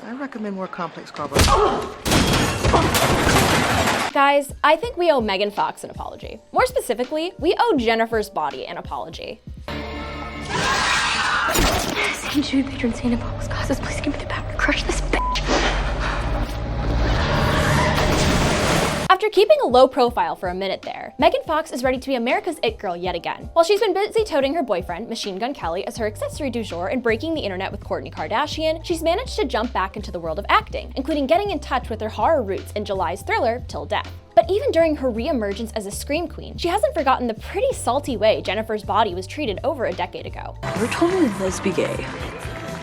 I recommend more complex carbo. Guys, I think we owe Megan Fox an apology. More specifically, we owe Jennifer's Body an apology. St. Jude, patron saint of all causes, please give me the power to crush this bitch. After keeping a low profile for a minute there, Megan Fox is ready to be America's it girl yet again. While she's been busy toting her boyfriend, Machine Gun Kelly, as her accessory du jour and breaking the internet with Kourtney Kardashian, she's managed to jump back into the world of acting, including getting in touch with her horror roots in July's thriller, Till Death. But even during her re-emergence as a scream queen, she hasn't forgotten the pretty salty way Jennifer's Body was treated over a decade ago. We're totally lesbian gay.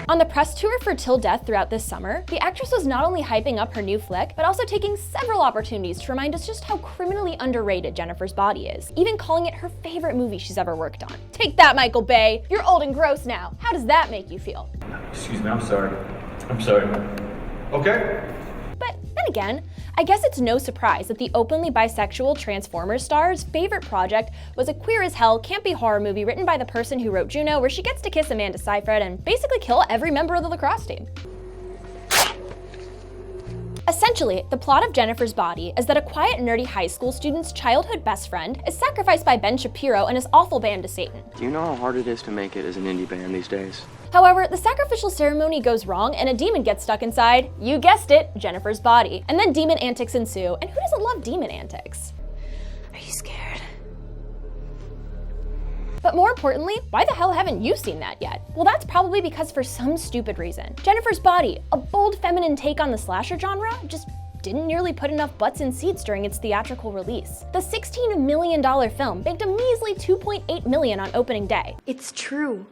On the press tour for Till Death throughout this summer, the actress was not only hyping up her new flick, but also taking several opportunities to remind us just how criminally underrated Jennifer's Body is, even calling it her favorite movie she's ever worked on. Take that, Michael Bay! You're old and gross now. How does that make you feel? Excuse me, I'm sorry. I'm sorry. Okay? But then again, I guess it's no surprise that the openly bisexual Transformers star's favorite project was a queer-as-hell, campy horror movie written by the person who wrote Juno, where she gets to kiss Amanda Seyfried and basically kill every member of the lacrosse team. Essentially, the plot of Jennifer's Body is that a quiet, nerdy high school student's childhood best friend is sacrificed by Ben Shapiro and his awful band to Satan. Do you know how hard it is to make it as an indie band these days? However, the sacrificial ceremony goes wrong and a demon gets stuck inside, you guessed it, Jennifer's Body. And then demon antics ensue, and who doesn't love demon antics? Are you scared? But more importantly, why the hell haven't you seen that yet? Well, that's probably because for some stupid reason, Jennifer's Body, a bold feminine take on the slasher genre, just didn't nearly put enough butts in seats during its theatrical release. The $16 million film banked a measly $2.8 million on opening day. It's true.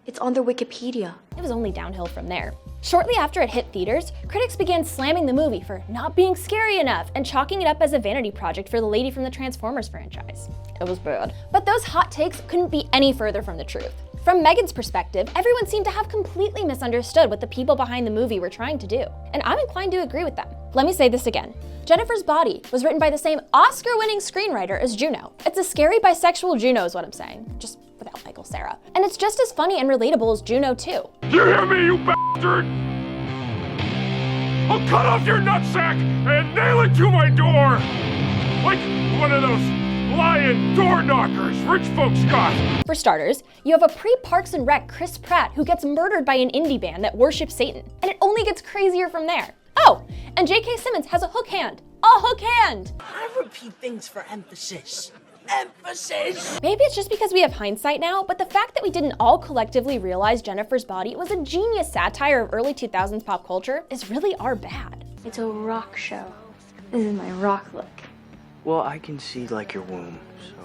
It's on their Wikipedia. It was only downhill from there. Shortly after it hit theaters, critics began slamming the movie for not being scary enough and chalking it up as a vanity project for the lady from the Transformers franchise. It was bad. But those hot takes couldn't be any further from the truth. From Megan's perspective, everyone seemed to have completely misunderstood what the people behind the movie were trying to do. And I'm inclined to agree with them. Let me say this again. Jennifer's Body was written by the same Oscar-winning screenwriter as Juno. It's a scary bisexual Juno is what I'm saying, just without Michael Cera. And it's just as funny and relatable as Juno too. You hear me, you bastard? I'll cut off your nutsack and nail it to my door! Like one of those lion door knockers rich folks got! For starters, you have a pre-Parks and Rec Chris Pratt who gets murdered by an indie band that worships Satan. And it only gets crazier from there. Oh, and J.K. Simmons has a hook hand. A hook hand! I repeat things for emphasis. Emphasis! Maybe it's just because we have hindsight now, but the fact that we didn't all collectively realize Jennifer's Body was a genius satire of early 2000s pop culture is really our bad. It's a rock show. This is my rock look. Well, I can see like your womb, so...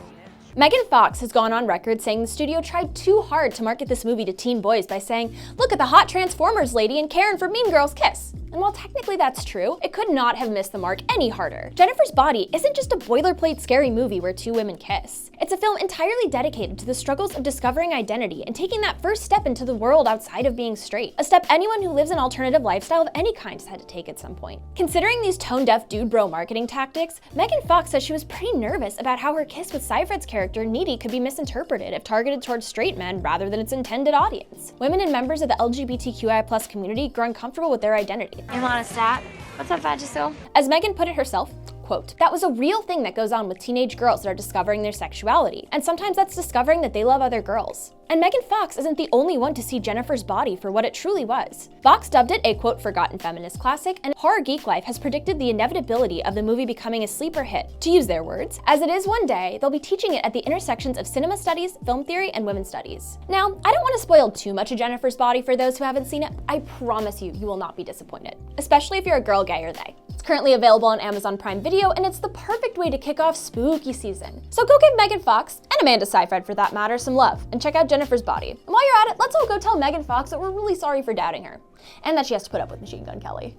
Megan Fox has gone on record saying the studio tried too hard to market this movie to teen boys by saying, look at the hot Transformers lady and Karen from Mean Girls Kiss. And while technically that's true, it could not have missed the mark any harder. Jennifer's Body isn't just a boilerplate scary movie where two women kiss. It's a film entirely dedicated to the struggles of discovering identity and taking that first step into the world outside of being straight, a step anyone who lives an alternative lifestyle of any kind has had to take at some point. Considering these tone-deaf dude bro marketing tactics, Megan Fox says she was pretty nervous about how her kiss with Seyfried's character Needy could be misinterpreted if targeted towards straight men rather than its intended audience. Women and members of the LGBTQI+ community grow uncomfortable with their identity. You want a stat? What's up, Vagisil? As Megan put it herself, quote, that was a real thing that goes on with teenage girls that are discovering their sexuality, and sometimes that's discovering that they love other girls. And Megan Fox isn't the only one to see Jennifer's Body for what it truly was. Vox dubbed it a, quote, forgotten feminist classic, and Horror Geek Life has predicted the inevitability of the movie becoming a sleeper hit. To use their words, as it is one day, they'll be teaching it at the intersections of cinema studies, film theory, and women's studies. Now, I don't want to spoil too much of Jennifer's Body for those who haven't seen it. I promise you, you will not be disappointed, especially if you're a girl, gay, or they. It's currently available on Amazon Prime Video, and it's the perfect way to kick off spooky season. So go give Megan Fox, and Amanda Seyfried for that matter, some love, and check out Jennifer's Body. And while you're at it, let's all go tell Megan Fox that we're really sorry for doubting her, and that she has to put up with Machine Gun Kelly.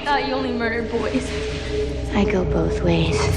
Thought you only murdered boys. I go both ways.